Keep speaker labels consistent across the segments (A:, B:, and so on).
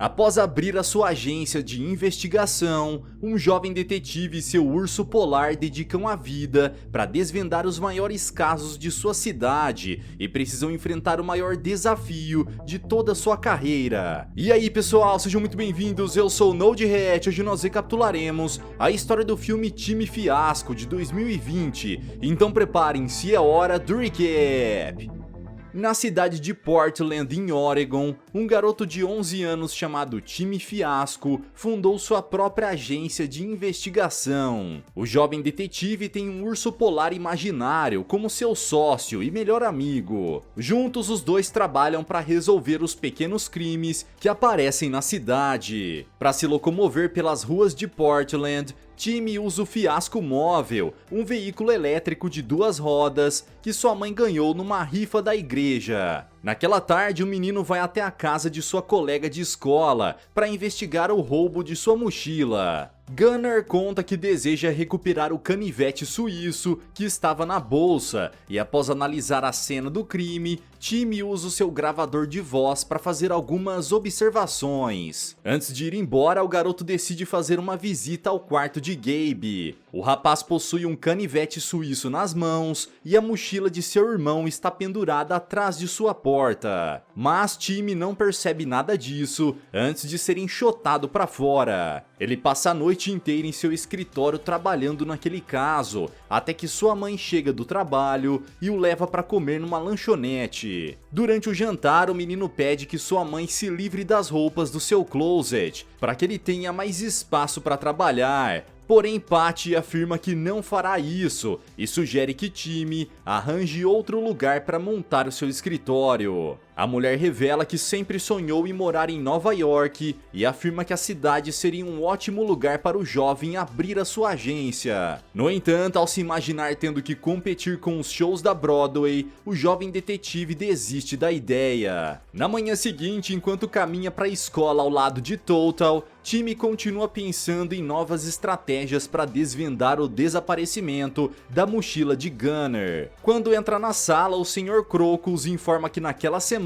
A: Após abrir a sua agência de investigação, um jovem detetive e seu urso polar dedicam a vida para desvendar os maiores casos de sua cidade e precisam enfrentar o maior desafio de toda a sua carreira. E aí pessoal, sejam muito bem-vindos, eu sou o NodeRet. Hoje nós recapitularemos a história do filme Time Fiasco de 2020, então preparem-se, é hora do recap! Na cidade de Portland, em Oregon, um garoto de 11 anos chamado Time Fiasco fundou sua própria agência de investigação. O jovem detetive tem um urso polar imaginário como seu sócio e melhor amigo. Juntos, os dois trabalham para resolver os pequenos crimes que aparecem na cidade. Para se locomover pelas ruas de Portland, Time usa o Fiasco Móvel, um veículo elétrico de 2 rodas que sua mãe ganhou numa rifa da igreja. Naquela tarde, o menino vai até a casa de sua colega de escola para investigar o roubo de sua mochila. Gunner conta que deseja recuperar o canivete suíço que estava na bolsa e, após analisar a cena do crime, Time usa o seu gravador de voz para fazer algumas observações. Antes de ir embora, o garoto decide fazer uma visita ao quarto de Gabe. O rapaz possui um canivete suíço nas mãos e a mochila de seu irmão está pendurada atrás de sua porta. Mas Time não percebe nada disso antes de ser enxotado para fora. Ele passa a noite inteira em seu escritório trabalhando naquele caso, até que sua mãe chega do trabalho e o leva para comer numa lanchonete. Durante o jantar, o menino pede que sua mãe se livre das roupas do seu closet, para que ele tenha mais espaço para trabalhar. Porém, Patty afirma que não fará isso e sugere que Time arranje outro lugar para montar o seu escritório. A mulher revela que sempre sonhou em morar em Nova York e afirma que a cidade seria um ótimo lugar para o jovem abrir a sua agência. No entanto, ao se imaginar tendo que competir com os shows da Broadway, o jovem detetive desiste da ideia. Na manhã seguinte, enquanto caminha para a escola ao lado de Total, Time continua pensando em novas estratégias para desvendar o desaparecimento da mochila de Gunner. Quando entra na sala, o Sr. Crocus informa que naquela semana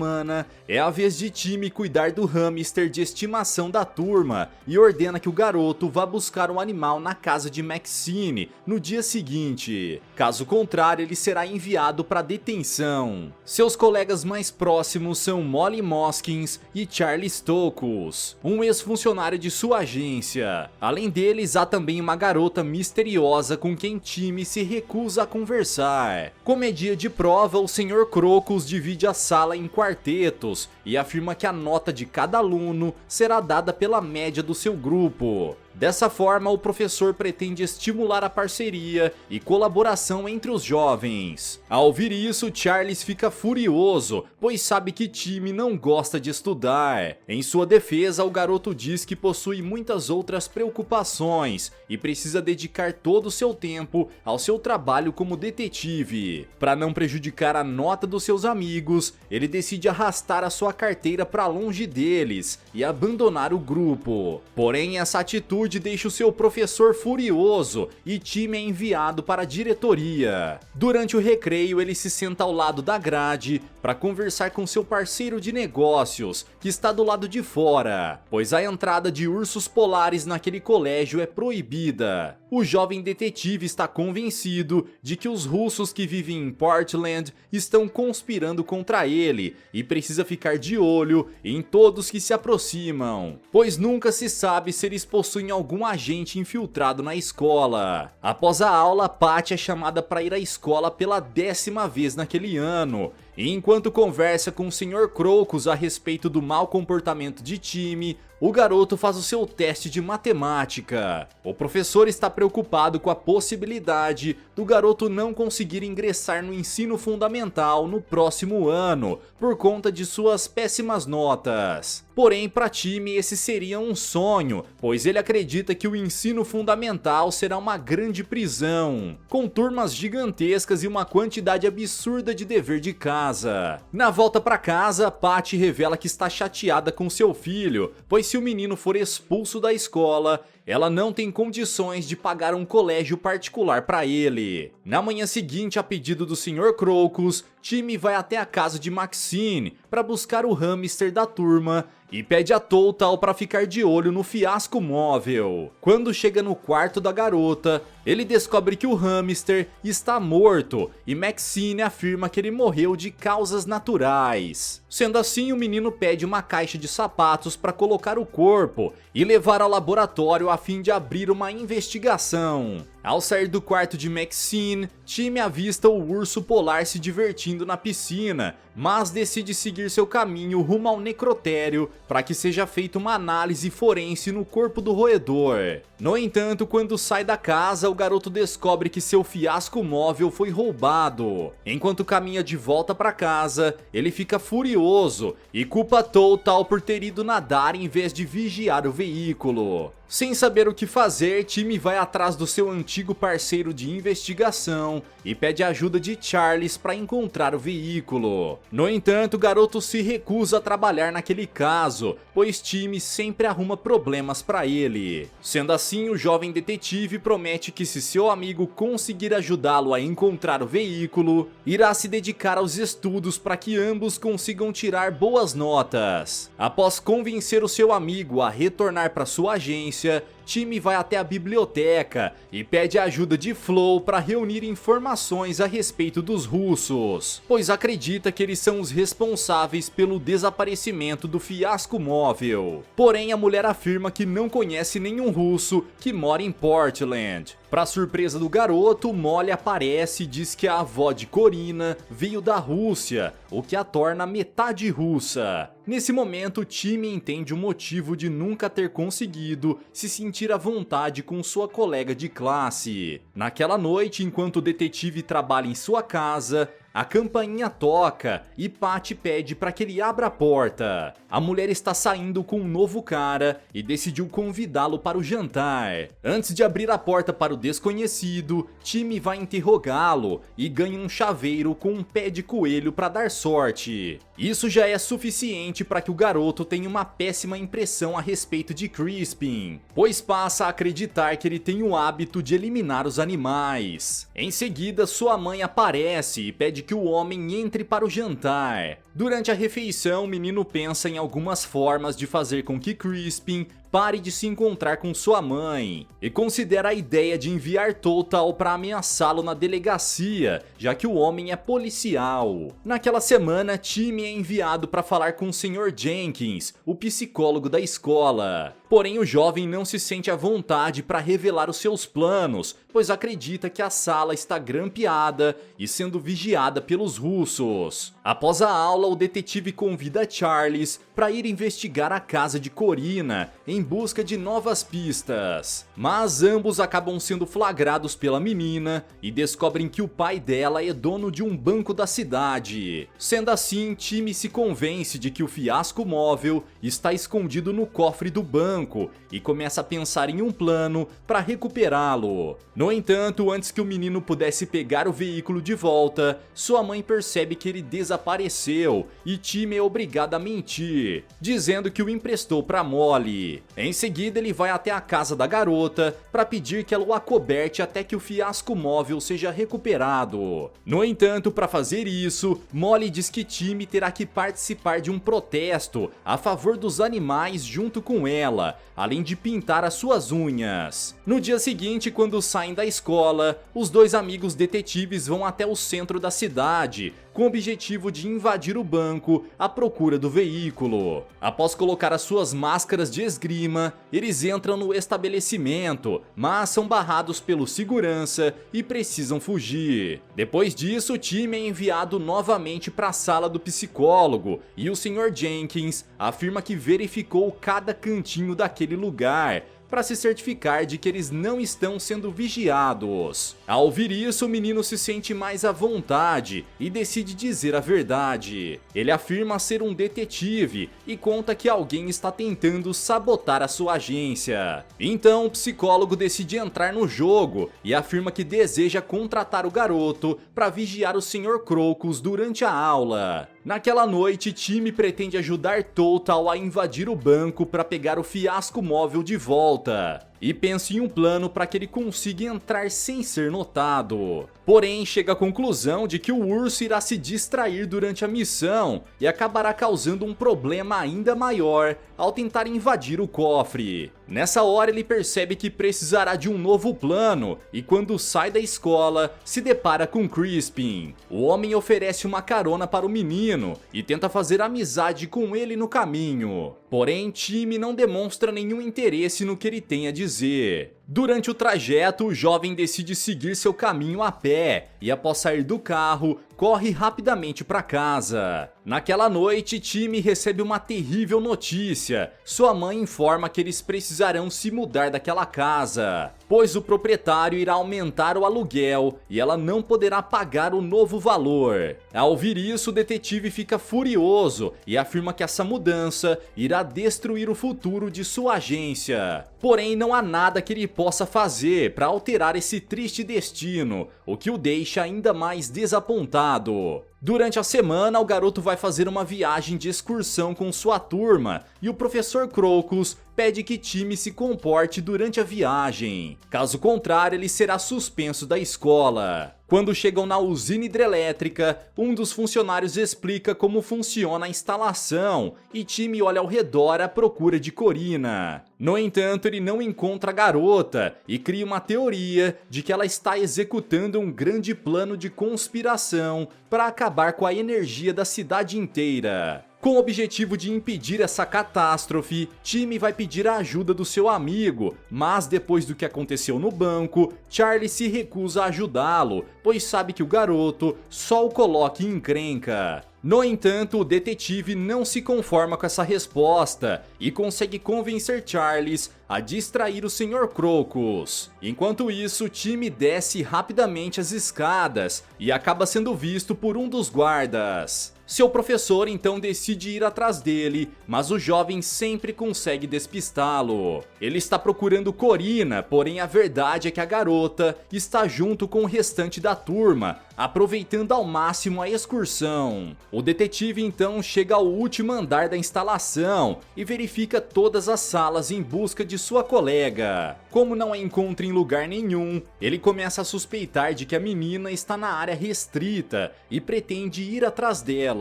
A: é a vez de Time cuidar do hamster de estimação da turma e ordena que o garoto vá buscar o animal na casa de Maxine no dia seguinte. Caso contrário, ele será enviado para detenção. Seus colegas mais próximos são Molly Moskins e Charlie Stokes, um ex-funcionário de sua agência. Além deles, há também uma garota misteriosa com quem Time se recusa a conversar. Como é dia de prova, o Sr. Crocus divide a sala em quartetos e afirma que a nota de cada aluno será dada pela média do seu grupo. Dessa forma, o professor pretende estimular a parceria e colaboração entre os jovens. Ao ouvir isso, Charles fica furioso, pois sabe que Time não gosta de estudar. Em sua defesa, o garoto diz que possui muitas outras preocupações e precisa dedicar todo o seu tempo ao seu trabalho como detetive. Para não prejudicar a nota dos seus amigos, ele decide arrastar a sua carteira para longe deles e abandonar o grupo. Porém, essa atitude deixa o seu professor furioso e Time é enviado para a diretoria. Durante o recreio, ele se senta ao lado da grade para conversar com seu parceiro de negócios, que está do lado de fora, pois a entrada de ursos polares naquele colégio é proibida. O jovem detetive está convencido de que os russos que vivem em Portland estão conspirando contra ele e precisa ficar de olho em todos que se aproximam, pois nunca se sabe se eles possuem algum agente infiltrado na escola. Após a aula, Patty é chamada para ir à escola pela 10ª vez naquele ano. E enquanto conversa com o Sr. Crocus a respeito do mau comportamento de Time, o garoto faz o seu teste de matemática. O professor está preocupado com a possibilidade do garoto não conseguir ingressar no ensino fundamental no próximo ano, por conta de suas péssimas notas. Porém, para Time esse seria um sonho, pois ele acredita que o ensino fundamental será uma grande prisão, com turmas gigantescas e uma quantidade absurda de dever de casa. Na volta para casa, Patty revela que está chateada com seu filho, pois se o menino for expulso da escola, ela não tem condições de pagar um colégio particular para ele. Na manhã seguinte, a pedido do Sr. Crocus, Timmy vai até a casa de Maxine para buscar o hamster da turma e pede a Total para ficar de olho no fiasco móvel. Quando chega no quarto da garota, ele descobre que o hamster está morto e Maxine afirma que ele morreu de causas naturais. Sendo assim, o menino pede uma caixa de sapatos para colocar o corpo e levar ao laboratório a fim de abrir uma investigação. Ao sair do quarto de Maxine, Timmy avista o urso polar se divertindo na piscina, mas decide seguir seu caminho rumo ao necrotério para que seja feita uma análise forense no corpo do roedor. No entanto, quando sai da casa, o garoto descobre que seu fiasco móvel foi roubado. Enquanto caminha de volta para casa, ele fica furioso e culpa Total por ter ido nadar em vez de vigiar o veículo. Sem saber o que fazer, Timmy vai atrás do seu antigo parceiro de investigação e pede ajuda de Charles para encontrar o veículo. No entanto, o garoto se recusa a trabalhar naquele caso, pois Timmy sempre arruma problemas para ele. Sendo assim, o jovem detetive promete que se seu amigo conseguir ajudá-lo a encontrar o veículo, irá se dedicar aos estudos para que ambos consigam tirar boas notas. Após convencer o seu amigo a retornar para sua agência, Timmy vai até a biblioteca e pede a ajuda de Flo para reunir informações a respeito dos russos, pois acredita que eles são os responsáveis pelo desaparecimento do fiasco móvel. Porém, a mulher afirma que não conhece nenhum russo que mora em Portland. Para surpresa do garoto, Molly aparece e diz que a avó de Corina veio da Rússia, o que a torna metade russa. Nesse momento, Timmy entende o motivo de nunca ter conseguido se sentir à vontade com sua colega de classe. Naquela noite, enquanto o detetive trabalha em sua casa, a campainha toca e Patty pede para que ele abra a porta. A mulher está saindo com um novo cara e decidiu convidá-lo para o jantar. Antes de abrir a porta para o desconhecido, Timmy vai interrogá-lo e ganha um chaveiro com um pé de coelho para dar sorte. Isso já é suficiente para que o garoto tenha uma péssima impressão a respeito de Crispin, pois passa a acreditar que ele tem o hábito de eliminar os animais. Em seguida, sua mãe aparece e pede que o homem entre para o jantar. Durante a refeição, o menino pensa em algumas formas de fazer com que Crispin pare de se encontrar com sua mãe e considera a ideia de enviar Total para ameaçá-lo na delegacia, já que o homem é policial. Naquela semana, Timmy é enviado para falar com o Sr. Jenkins, o psicólogo da escola. Porém, o jovem não se sente à vontade para revelar os seus planos, pois acredita que a sala está grampeada e sendo vigiada pelos russos. Após a aula, o detetive convida Charles para ir investigar a casa de Corina em busca de novas pistas. Mas ambos acabam sendo flagrados pela menina e descobrem que o pai dela é dono de um banco da cidade. Sendo assim, Timmy se convence de que o fiasco móvel está escondido no cofre do banco e começa a pensar em um plano para recuperá-lo. No entanto, antes que o menino pudesse pegar o veículo de volta, sua mãe percebe que ele desapareceu e Timmy é obrigado a mentir, dizendo que o emprestou para Molly. Em seguida, ele vai até a casa da garota para pedir que ela o acoberte até que o fiasco móvel seja recuperado. No entanto, para fazer isso, Molly diz que Timmy terá que participar de um protesto a favor dos animais junto com ela, além de pintar as suas unhas. No dia seguinte, quando saem da escola, os dois amigos detetives vão até o centro da cidade, com o objetivo de invadir o banco à procura do veículo. Após colocar as suas máscaras de esgrima, eles entram no estabelecimento, mas são barrados pelo segurança e precisam fugir. Depois disso, o time é enviado novamente para a sala do psicólogo e o Sr. Jenkins afirma que verificou cada cantinho daquele lugar para se certificar de que eles não estão sendo vigiados. Ao ouvir isso, o menino se sente mais à vontade e decide dizer a verdade. Ele afirma ser um detetive e conta que alguém está tentando sabotar a sua agência. Então, o psicólogo decide entrar no jogo e afirma que deseja contratar o garoto para vigiar o Sr. Crocus durante a aula. Naquela noite, Timmy pretende ajudar Total a invadir o banco para pegar o fiasco móvel de volta. e pensa em um plano para que ele consiga entrar sem ser notado. Porém, chega à conclusão de que o urso irá se distrair durante a missão e acabará causando um problema ainda maior ao tentar invadir o cofre. Nessa hora ele percebe que precisará de um novo plano e quando sai da escola se depara com Crispin. O homem oferece uma carona para o menino e tenta fazer amizade com ele no caminho. Porém, Timmy não demonstra nenhum interesse no que ele tem a dizer. Durante o trajeto, o jovem decide seguir seu caminho a pé e, após sair do carro, corre rapidamente para casa. Naquela noite, Timmy recebe uma terrível notícia. Sua mãe informa que eles precisarão se mudar daquela casa, pois o proprietário irá aumentar o aluguel e ela não poderá pagar o novo valor. Ao ouvir isso, o detetive fica furioso e afirma que essa mudança irá destruir o futuro de sua agência. Porém, não há nada que ele possa fazer para alterar esse triste destino, o que o deixa ainda mais desapontado. Durante a semana, o garoto vai fazer uma viagem de excursão com sua turma e o professor Crocus pede que Timmy se comporte durante a viagem. Caso contrário, ele será suspenso da escola. Quando chegam na usina hidrelétrica, um dos funcionários explica como funciona a instalação e Timmy olha ao redor à procura de Corina. No entanto, ele não encontra a garota e cria uma teoria de que ela está executando um grande plano de conspiração para acabar com a energia da cidade inteira. Com o objetivo de impedir essa catástrofe, Timmy vai pedir a ajuda do seu amigo, mas depois do que aconteceu no banco, Charlie se recusa a ajudá-lo, pois sabe que o garoto só o coloca em encrenca. No entanto, o detetive não se conforma com essa resposta e consegue convencer Charles a distrair o Sr. Crocus. Enquanto isso, Timmy desce rapidamente as escadas e acaba sendo visto por um dos guardas. Seu professor então decide ir atrás dele, mas o jovem sempre consegue despistá-lo. Ele está procurando Corina, porém a verdade é que a garota está junto com o restante da turma, aproveitando ao máximo a excursão. O detetive então chega ao último andar da instalação e verifica todas as salas em busca de sua colega. Como não a encontra em lugar nenhum, ele começa a suspeitar de que a menina está na área restrita e pretende ir atrás dela.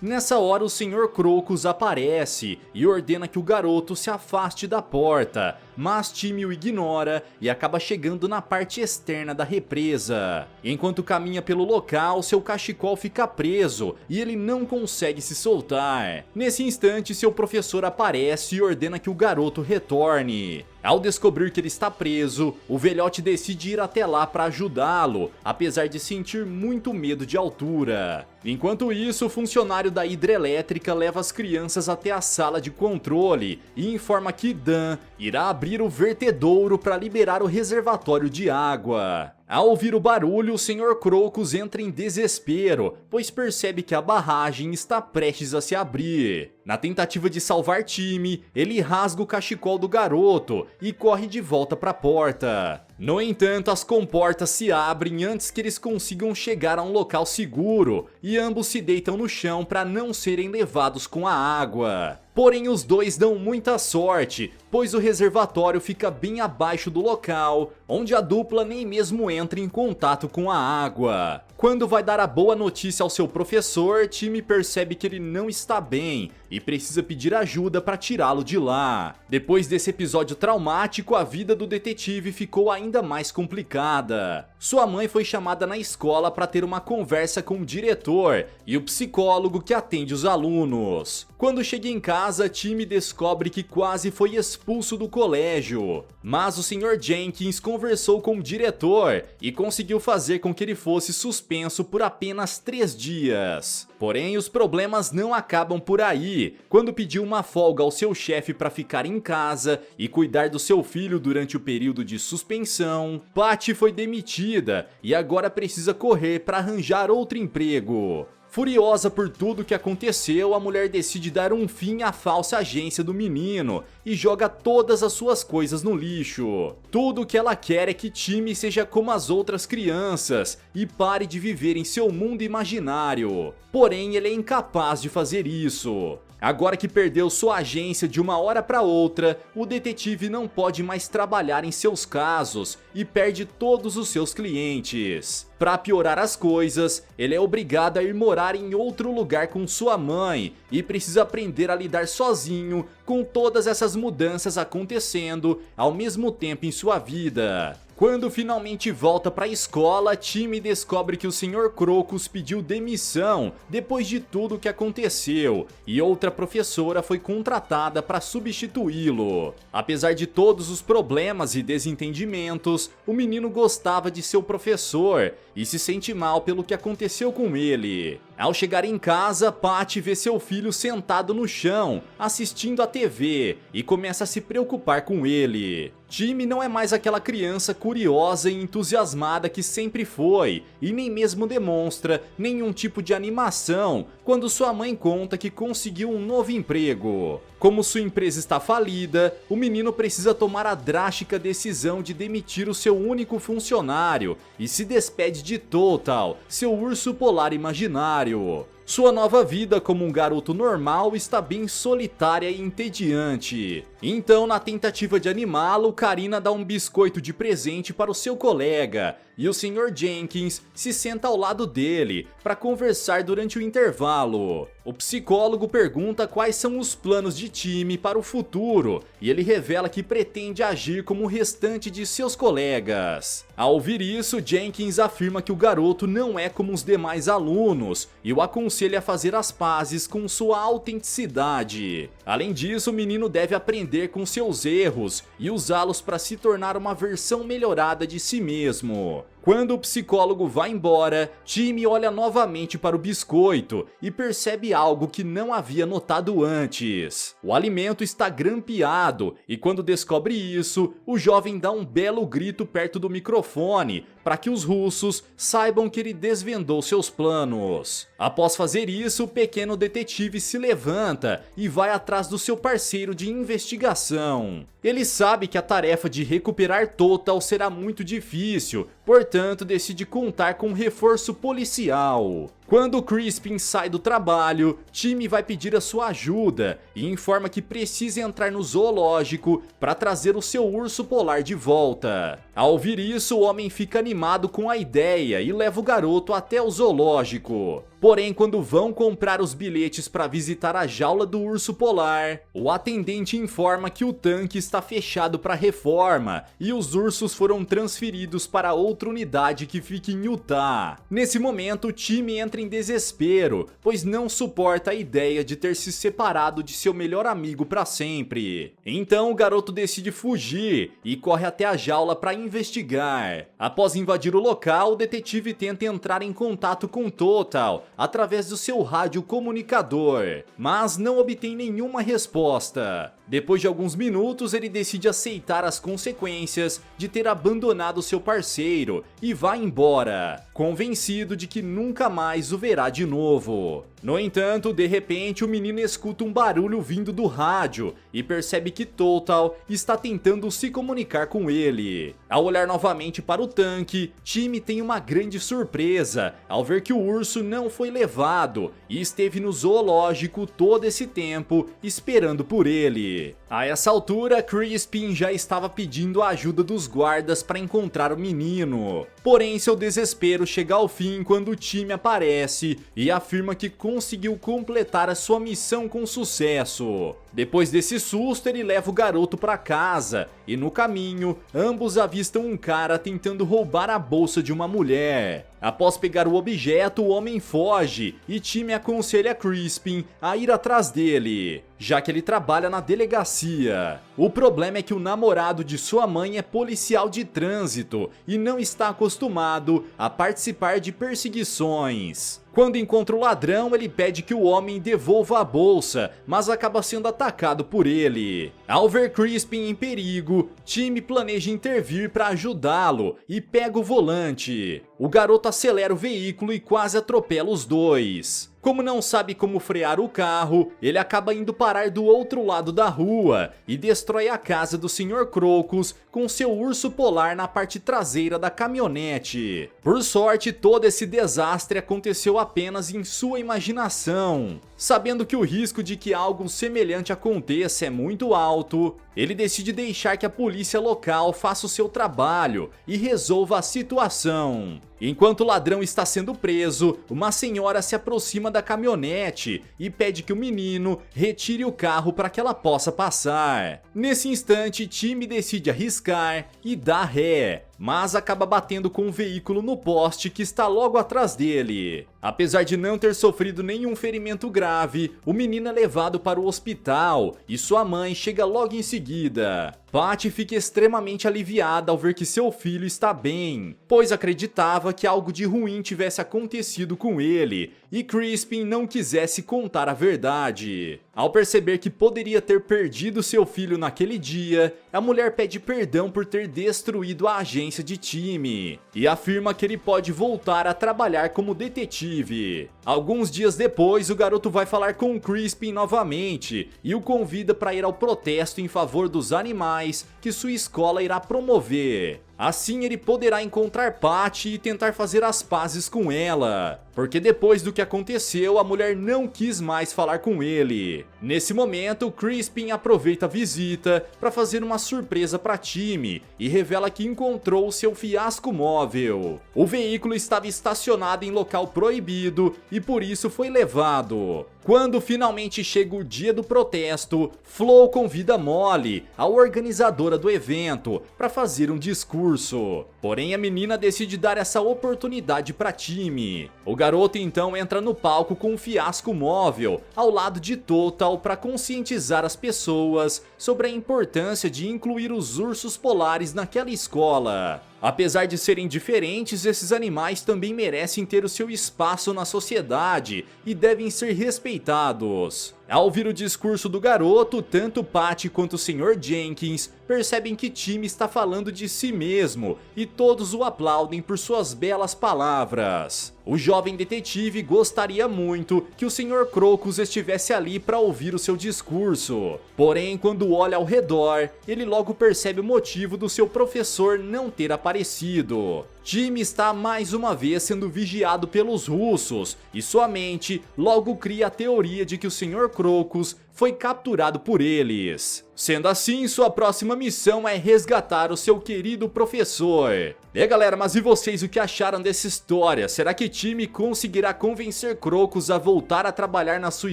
A: Nessa hora, o Sr. Crocus aparece e ordena que o garoto se afaste da porta, mas Timmy o ignora e acaba chegando na parte externa da represa. Enquanto caminha pelo local, seu cachecol fica preso e ele não consegue se soltar. Nesse instante, seu professor aparece e ordena que o garoto retorne. Ao descobrir que ele está preso, o velhote decide ir até lá para ajudá-lo, apesar de sentir muito medo de altura. Enquanto isso, o funcionário da hidrelétrica leva as crianças até a sala de controle e informa que Dan irá abrir o vertedouro para liberar o reservatório de água. Ao ouvir o barulho, o Sr. Crocus entra em desespero, pois percebe que a barragem está prestes a se abrir. Na tentativa de salvar Timmy, ele rasga o cachecol do garoto e corre de volta para a porta. No entanto, as comportas se abrem antes que eles consigam chegar a um local seguro e ambos se deitam no chão para não serem levados com a água. Porém, os dois dão muita sorte, pois o reservatório fica bem abaixo do local, onde a dupla nem mesmo entra em contato com a água. Quando vai dar a boa notícia ao seu professor, Timmy percebe que ele não está bem e precisa pedir ajuda para tirá-lo de lá. Depois desse episódio traumático, a vida do detetive ficou ainda mais complicada. Sua mãe foi chamada na escola para ter uma conversa com o diretor e o psicólogo que atende os alunos. Quando chega em casa, Timmy descobre que quase foi expulso do colégio. Mas o Sr. Jenkins conversou com o diretor e conseguiu fazer com que ele fosse suspenso por apenas 3 dias. Porém, os problemas não acabam por aí. Quando pediu uma folga ao seu chefe para ficar em casa e cuidar do seu filho durante o período de suspensão, Patty foi demitida e agora precisa correr para arranjar outro emprego. Furiosa por tudo que aconteceu, a mulher decide dar um fim à falsa agência do menino e joga todas as suas coisas no lixo. Tudo o que ela quer é que Timmy seja como as outras crianças e pare de viver em seu mundo imaginário. Porém, ele é incapaz de fazer isso. Agora que perdeu sua agência de uma hora para outra, o detetive não pode mais trabalhar em seus casos e perde todos os seus clientes. Para piorar as coisas, ele é obrigado a ir morar em outro lugar com sua mãe e precisa aprender a lidar sozinho com todas essas mudanças acontecendo ao mesmo tempo em sua vida. Quando finalmente volta para a escola, Timmy descobre que o Sr. Crocus pediu demissão depois de tudo o que aconteceu e outra professora foi contratada para substituí-lo. Apesar de todos os problemas e desentendimentos, o menino gostava de seu professor e se sente mal pelo que aconteceu com ele. Ao chegar em casa, Patty vê seu filho sentado no chão, assistindo à TV, e começa a se preocupar com ele. Timmy não é mais aquela criança curiosa e entusiasmada que sempre foi, e nem mesmo demonstra nenhum tipo de animação quando sua mãe conta que conseguiu um novo emprego. Como sua empresa está falida, o menino precisa tomar a drástica decisão de demitir o seu único funcionário e se despede de Total, seu urso polar imaginário. Sua nova vida como um garoto normal está bem solitária e entediante. Então, na tentativa de animá-lo, Karina dá um biscoito de presente para o seu colega, e o Sr. Jenkins se senta ao lado dele para conversar durante o intervalo. O psicólogo pergunta quais são os planos de Timmy para o futuro, e ele revela que pretende agir como o restante de seus colegas. Ao ouvir isso, Jenkins afirma que o garoto não é como os demais alunos e o aconselha a fazer as pazes com sua autenticidade. Além disso, o menino deve aprender com seus erros e usá-los para se tornar uma versão melhorada de si mesmo. Quando o psicólogo vai embora, Timmy olha novamente para o biscoito e percebe algo que não havia notado antes. O alimento está grampeado e quando descobre isso, o jovem dá um belo grito perto do microfone para que os russos saibam que ele desvendou seus planos. Após fazer isso, o pequeno detetive se levanta e vai atrás do seu parceiro de investigação. Ele sabe que a tarefa de recuperar Total será muito difícil, portanto decide contar com um reforço policial. Quando Crispin sai do trabalho, Timmy vai pedir a sua ajuda e informa que precisa entrar no zoológico para trazer o seu urso polar de volta. Ao ouvir isso, o homem fica animado com a ideia e leva o garoto até o zoológico. Porém, quando vão comprar os bilhetes para visitar a jaula do urso polar, o atendente informa que o tanque está fechado para reforma e os ursos foram transferidos para outra unidade que fica em Utah. Nesse momento, Timmy entra em desespero, pois não suporta a ideia de ter se separado de seu melhor amigo para sempre. Então, o garoto decide fugir e corre até a jaula para investigar. Após invadir o local, o detetive tenta entrar em contato com Total através do seu rádio comunicador, mas não obtém nenhuma resposta. Depois de alguns minutos, ele decide aceitar as consequências de ter abandonado seu parceiro e vai embora, convencido de que nunca mais o verá de novo. No entanto, de repente, o menino escuta um barulho vindo do rádio e percebe que Total está tentando se comunicar com ele. Ao olhar novamente para o tanque, Timmy tem uma grande surpresa ao ver que o urso não foi levado e esteve no zoológico todo esse tempo esperando por ele. A essa altura, Crispin já estava pedindo a ajuda dos guardas para encontrar o menino. Porém, seu desespero chega ao fim quando o time aparece e afirma que conseguiu completar a sua missão com sucesso. Depois desse susto, ele leva o garoto para casa e no caminho, ambos avistam um cara tentando roubar a bolsa de uma mulher. Após pegar o objeto, o homem foge e Timmy aconselha Crispin a ir atrás dele, já que ele trabalha na delegacia. O problema é que o namorado de sua mãe é policial de trânsito e não está acostumado a participar de perseguições. Quando encontra o ladrão, ele pede que o homem devolva a bolsa, mas acaba sendo atacado por ele. Ao ver Crispin em perigo, Timmy planeja intervir para ajudá-lo e pega o volante. O garoto acelera o veículo e quase atropela os dois. Como não sabe como frear o carro, ele acaba indo parar do outro lado da rua e destrói a casa do Sr. Crocus com seu urso polar na parte traseira da caminhonete. Por sorte, todo esse desastre aconteceu apenas em sua imaginação. Sabendo que o risco de que algo semelhante aconteça é muito alto, ele decide deixar que a polícia local faça o seu trabalho e resolva a situação. Enquanto o ladrão está sendo preso, uma senhora se aproxima da caminhonete e pede que o menino retire o carro para que ela possa passar. Nesse instante, Timmy decide arriscar e dá ré, mas acaba batendo com o veículo no poste que está logo atrás dele. Apesar de não ter sofrido nenhum ferimento grave, o menino é levado para o hospital e sua mãe chega logo em seguida. Patty fica extremamente aliviada ao ver que seu filho está bem, pois acreditava que algo de ruim tivesse acontecido com ele e Crispin não quisesse contar a verdade. Ao perceber que poderia ter perdido seu filho naquele dia, a mulher pede perdão por ter destruído a agência de Timmy e afirma que ele pode voltar a trabalhar como detetive. Alguns dias depois, o garoto vai falar com Crispin novamente e o convida para ir ao protesto em favor dos animais que sua escola irá promover. Assim ele poderá encontrar Patty e tentar fazer as pazes com ela, porque depois do que aconteceu, a mulher não quis mais falar com ele. Nesse momento, Crispin aproveita a visita para fazer uma surpresa para Timmy e revela que encontrou seu fiasco móvel. O veículo estava estacionado em local proibido e por isso foi levado. Quando finalmente chega o dia do protesto, Flo convida Molly, a organizadora do evento, para fazer um discurso. Porém, a menina decide dar essa oportunidade para Timmy. O garoto então entra no palco com um fiasco móvel, ao lado de Total, para conscientizar as pessoas sobre a importância de incluir os ursos polares naquela escola. Apesar de serem diferentes, esses animais também merecem ter o seu espaço na sociedade e devem ser respeitados. Ao ouvir o discurso do garoto, tanto Patty quanto o Sr. Jenkins percebem que Timmy está falando de si mesmo e todos o aplaudem por suas belas palavras. O jovem detetive gostaria muito que o Sr. Crocus estivesse ali para ouvir o seu discurso. Porém, quando olha ao redor, ele logo percebe o motivo do seu professor não ter aparecido. Timmy está mais uma vez sendo vigiado pelos russos e sua mente logo cria a teoria de que o Sr. Crocus foi capturado por eles. Sendo assim, sua próxima missão é resgatar o seu querido professor. E galera, mas e vocês, o que acharam dessa história? Será que Timmy conseguirá convencer Crocus a voltar a trabalhar na sua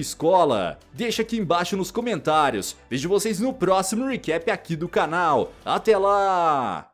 A: escola? Deixa aqui embaixo nos comentários. Vejo vocês no próximo recap aqui do canal. Até lá!